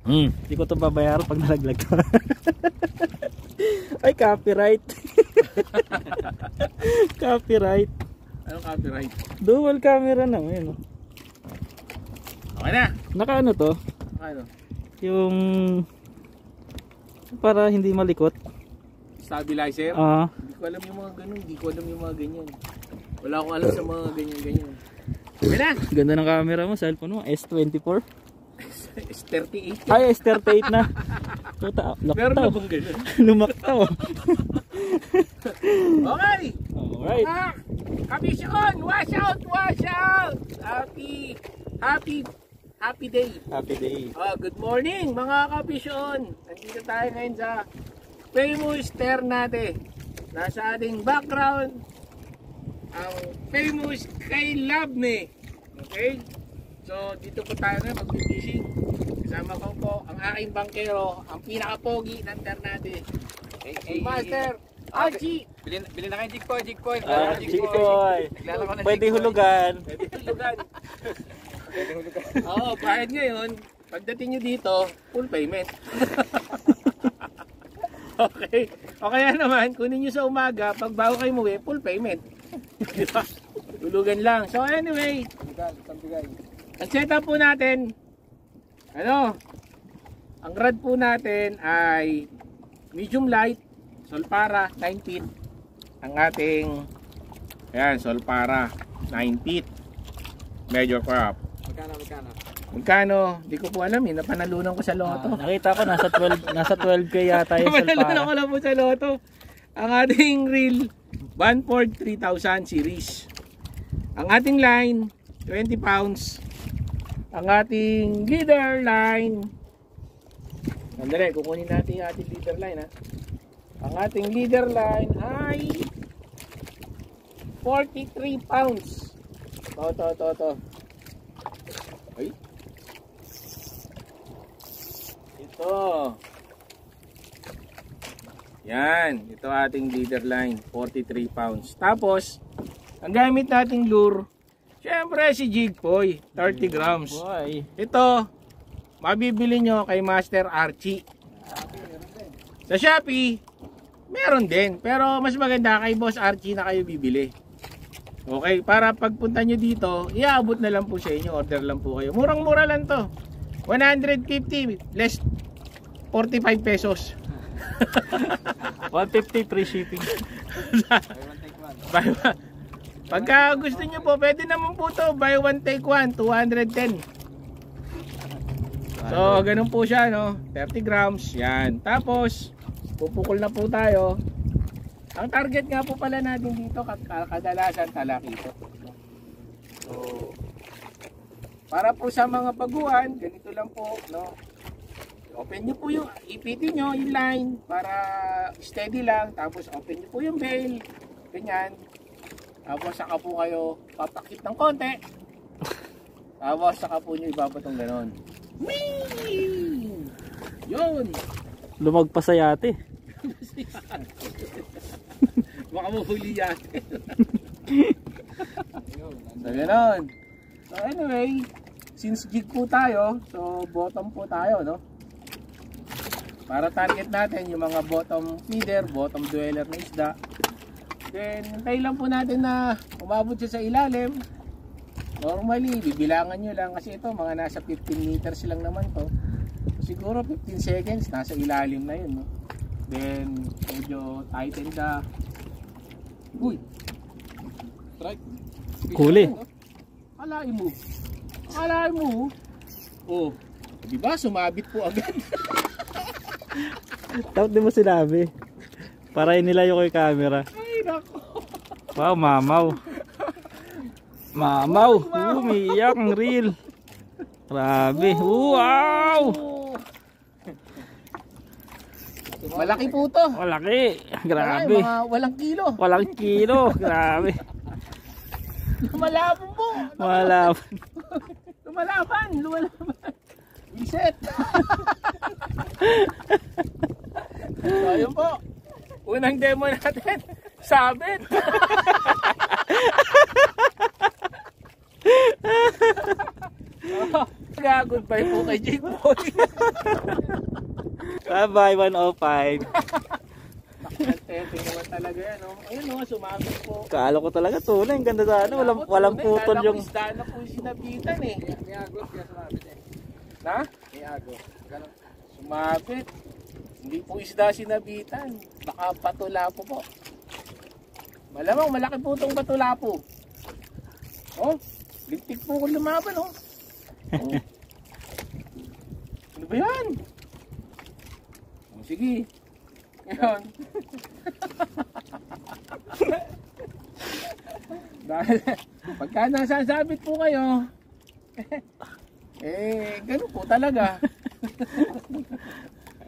Hindi ko to babayaran pag nalaglag ko. Ay, copyright. Copyright. Anong copyright? Dual camera na ngayon. Okay na. Naka ano to? Ano? Yung para hindi malikot. Stabilizer? Hindi ko alam yung mga ganun. Hindi ko alam yung mga ganyan. Wala akong alam sa mga ganyan-ganyan. Okay na. Ganda ng camera mo, cellphone mo, S24. S38. Ay, S38 na. Tuta, meron na laktaw. bang ganun? Lumaktaw. Okay. Alright. Kabisyon! Wash out! Wash out! Happy day. Happy day. Good morning mga kabisyon. Nandito tayo ngayon sa famous Ternate. Nasa ating background ang famous kay Labne. Okay? So dito po tayo na mag-fishing. Kasama ko po ang aking bangkero, ang pinaka-pogi ng Ternate. Master Archie. Bilhin na kayo jigpoy. Jigpoy. Pwede hulugan. Oo, bayad ngayon. Pagdating nyo dito, full payment. Okay. O kaya naman, kunin nyo sa umaga, pag bago kayo muwi, full payment. Diba? Tulugan lang. So anyway, ang setup po natin, ang rod po natin ay medium light, Solpara 9 feet. Ang ating, Solpara 9 feet. Major crop. Magkano? Di ko po alam, napanalunan ko sa loto. Nakita ko nasa 12k yata yung Solpara. Napanalunan ko lang po sa loto. Ang ating reel 1/4 3000 series. Ang ating line 20 pounds. Ang ating leader line, sandali, kukunin natin yung ating leader line ha. Ang ating leader line ay 43 pounds. To. Ay. Ito. Yan, ito ating leader line, 43 pounds. Tapos, ang gamit nating lure, syempre si Jigpoy, 30 grams. Ito, mabibili nyo kay Master Archie. Sa Shopee, meron din. Pero mas maganda kay Boss Archie na kayo bibili. Okay, para pagpunta nyo dito, iaabot na lang po sa inyo. Order lang po kayo. Murang-mura lang to. 150 less 45 pesos. 150 free shipping. Pagka gusto nyo po, pwede naman po to. Buy one take one, 210. So, ganun po siya, no? 30 grams. Yan. Tapos, pupukol na po tayo. Ang target nga po pala natin dito, kadalasan talakito. So, para po sa mga baguhan, ganito lang po, no? Open nyo po yung, ipitin nyo yung line para steady lang. Tapos, open nyo po yung bail. Ganyan. Tapos saka po kayo papakit ng konti. Tapos saka po nyo ibabatong ganon. Whee! Yun! Lumagpas sa yate. Baka mahuli yate. So ganon. So anyway, since jig po tayo, so bottom po tayo, no? Para target natin yung mga bottom feeder, bottom dweller na isda. Then, hintay lang po natin na umabot siya sa ilalim. Normally, bibilangan nyo lang kasi ito, mga nasa 15 meters lang naman to. So, siguro 15 seconds, nasa ilalim na yun, no? Then, medyo tighten the... Uy! Strike! Huli! Kalain mo! Oh, diba? Sumabit po agad. Dapat di mo sinabi. Para inilayo ko yung camera. Wow, mamaw. Umiiyak ang reel. Grabe. Wow. Malaki po to. Malaki. Grabe. Mga walang kilo. Walang kilo. Grabe. Lumalaban po. Lumalaban. Reset. So yun po. Unang demo natin. Sabit. Goodbye po kay Jake Boy. Bye-bye, 105. Tempting naman talaga yan, oh. Ayun, oh, sumabit po. Kala ko talaga tunay, ang ganda sana. Walang putol yung... Kala ko po sinabitan eh. May agos kaya sumabit eh. Na? May agos. Ganun. Sumabit. Hindi po isda sinabitan. Baka batulapo po. Malamang malaki po itong batulapo. Oh, lintik po kung lumaban, oh. Oh. Ano ba yan? Oh, sige. Ngayon. Dahil pagka nasasabit po kayo, ganun po talaga.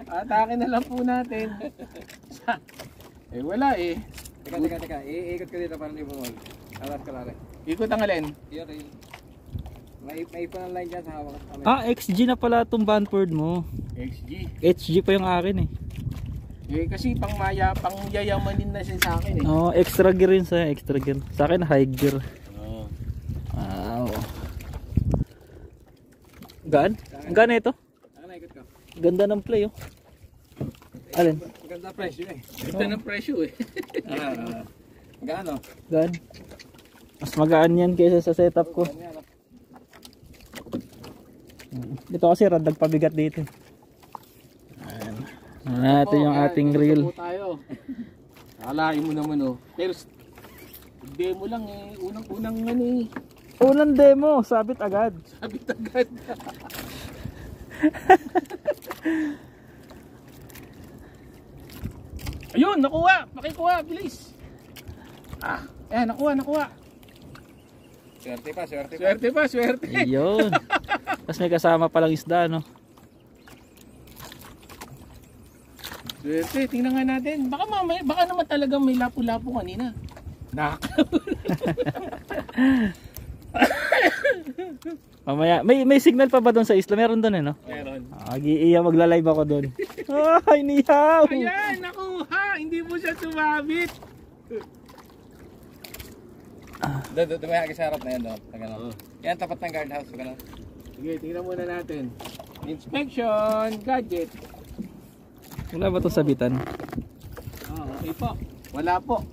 Atake na lang po natin. Wala eh. Teka. Iikot ko dito para hindi bumol. Alas ka lang. Ikot ang alin? Yun. May ipon ang line dyan sa hawak. XG na pala itong Banford mo. XG. HG pa yung akin eh. Kasi pang yayamanin na siya sa akin eh. Oh, extra gear yun sa extra gear. Sa akin high gear. Oo. Wow. Gaan? Gaan ito? Ano, ikot ko. Ganda ng play oh. Alin? Maganda presyo eh. Ito ng presyo eh. Gaano? Gaan. Mas magaan yan kaysa sa setup ko. Dito kasi radag pabigat dito. Ayan. Natin yung ating reel. Akalain mo naman oh. Pero demo lang eh. Unang ano eh. Unang demo, sabit agad. Sabit agad. Ayun, nakuha. Pakikuha, bilis. Ayan, nakuha. Swerte pa. Swerte. Ayun. Tapos may kasama palang isda no. Swerte, tingnan nga natin. Baka mamaya, baka naman talagang may lapu-lapu kanina. Mamaya, may signal pa ba doon sa isla? Meron doon eh no? Meron. Iya magla-live ako doon. Ay, nihaw. Ayan, nakuha. Hindi mo siya sumabit. Doon may hagis sa harap na yan doon. Yan tapat ng guardhouse. Sige, tingnan muna natin. Inspection, gadget. Wala ba itong sabitan? Okay po. Wala po.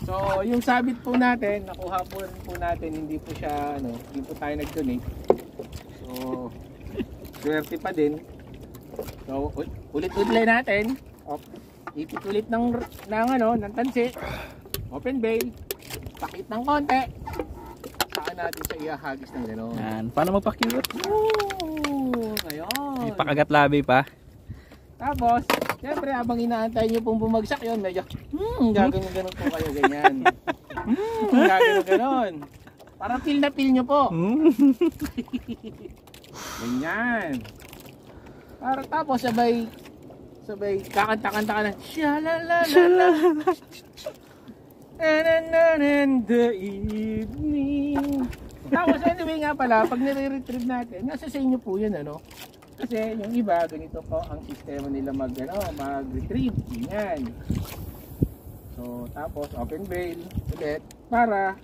So, yung sabit po natin, nakuha po natin, hindi po siya, hindi po tayo nag-donate. So, swerte pa din. So, ulit-ulit natin. Ipit ulit ng tansi. Open bail. Pakit ng konti. Saan natin siya ihahagis ng gano'n. Yan. Paano magpakiwat? Ngayon. May pakagat labi pa. Tapos, siyempre habang inaantay nyo pong bumagsak yun, medyo, gagawin po kayo ganyan. Gagawin. Parang feel na feel nyo po. Ganyan. Tapos sabay kakanta-kanta ka na, shalalala. And the evening. Tapos anyway nga pala, pag nire-retrieve natin, nasa sa inyo po yun Kasi yung iba, ganito po ang sistema nila mag-retrieve. Ganyan. So, tapos open bail ulit para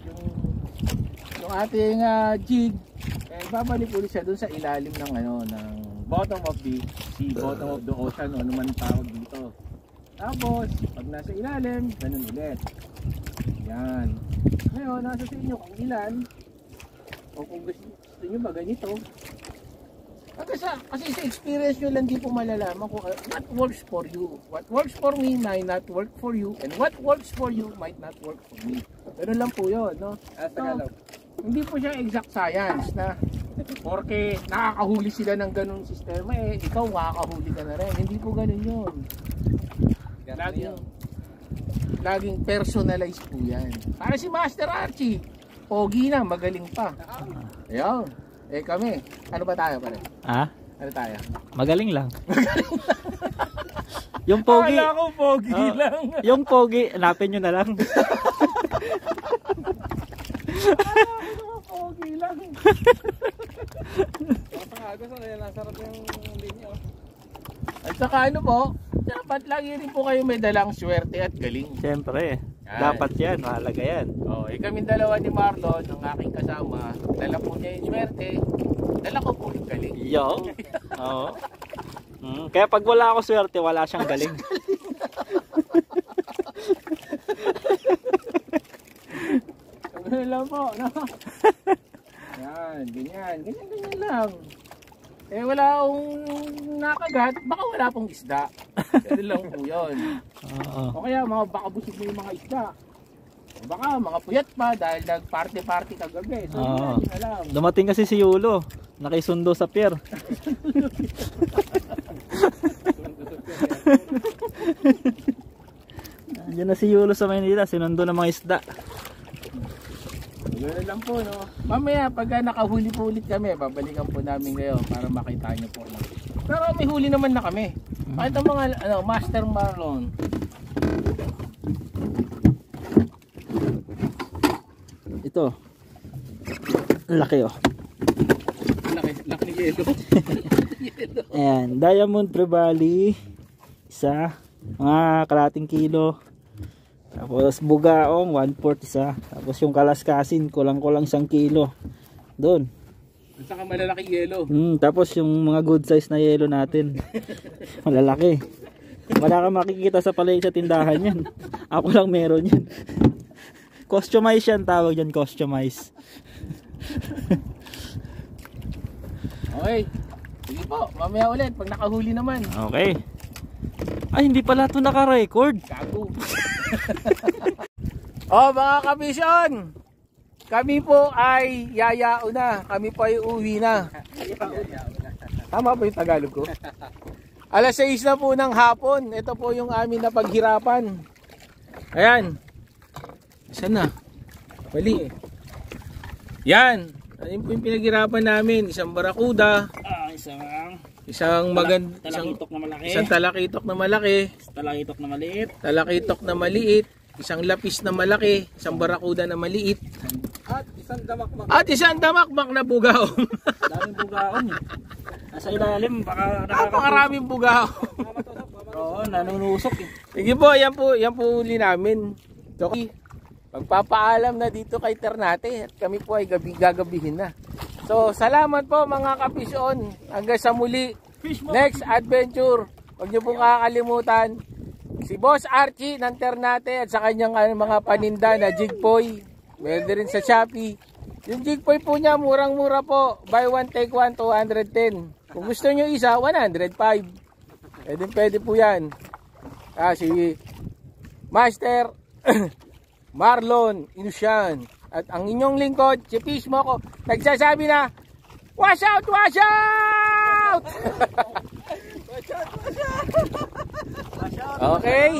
yung ating jig babalik ulit siya dun sa ilalim ng ng bottom of the sea, bottom of the ocean, ano man tawag dito. Tapos, pag nasa ilalim, ganun ulit. Yan. Ngayon, nasa sa inyo kung ilan o kung gusto nyo ba ganito. Kasi sa experience nyo lang di po malalaman kung what works for you. What works for me might not work for you, and what works for you might not work for me. Ganun lang po yun, no? So, hindi po siya exact science na porque nakakahuli sila ng ganung sistema, ikaw makakahuli ka na rin. Hindi po ganun yun. Laging personalized po yan. Para si Master Archie, pogi na, magaling pa. Ayun. Kami, ano ba tayo pare? Ano tayo? Magaling lang. Yung pogi. Akala ko pogi lang. Yung pogi, hanapin nyo na lang. Pogi lang. Napakagos ang sarap yung linya. At saka po, dapat lagi rin po kayo may dalang swerte at galing. Siyempre, Yan. dapat yan, mahalaga yan. Kaming dalawa ni Marlon, ang aking kasama, dala po niya yung swerte, dala ko Yo. Oo. Kaya pag wala ako swerte, wala siyang galing. Ganyan lang po, no? Yan, ganyan lang. Eh wala akong nakagat, baka wala pong isda. Ganyan lang po yun. Oo. O kaya baka busog mo yung mga isda. O baka mga puyat pa dahil nag-party kagabi. So Oo. hindi na lang. Dumating kasi si Yulo, nakisundo sa pier. Andiyan na si Yulo sa Maynila, sinundo ng mga isda. Gano'n lang po, no? Mamaya, pagka nakahuli po ulit kami, babalikan po namin kayo para makita nyo po. No? Pero may huli naman na kami. Kahit ang mga Master Marlon. Ito. Laki oh. Laki ni Yelo. Ayan, Diamond Trevally. Isa. Mga kalating kilo. Tapos bugaong 1/4 isa. Tapos yung kalaskasin kulang-kulang 1 kilo. Doon. At saka malalaki yelo. Tapos yung mga good size na yelo natin. Malalaki. Wala kang makikita sa palengke sa tindahan yan. Ako lang meron yan. Customize yan, tawag yan, customize. Okay. Sige po, mamaya ulit pag nakahuli naman. Okay. Ay, hindi pala ito naka-record. Gago. Oh, mga kabisyon, kami po ay yayao na. Kami po ay uwi na. Tama ba yung Tagalog ko? Alas 6 na po ng hapon. Ito po yung amin na paghirapan. Ayan. Saan na? Mali. Yan. Ayun po yung pinaghirapan namin. Isang barakuda. Isang Talakitok na malaki. Isang talakitok na malaki. Talakitok na maliit. Talakitok na maliit. Isang lapis na malaki. Isang barakuda na maliit. At isang damakmak na bugaong. Daming bugaon eh. Nasa ilalim, baka Napakaraming bugaong. Oo, nanunusok eh. Sige po, yan po uli namin. So, magpapaalam na dito kay Ternate at kami po ay gagabihin na. So, salamat po mga kapisyon. Hanggang sa muli. Next adventure. Huwag niyo pong kakalimutan. Si Boss Archie ng Ternate at sa kanyang mga paninda na Jigpoy. Pwede rin sa Shopee. Yung Jigpoy po niya, murang-mura po. Buy one, take one, 210. Kung gusto niyo isa, 105. Pwede po yan. Si Master Marlon Inusian. At ang inyong lingkod, si Pismo ko, nagsasabi na, wash out, wash out! Okay?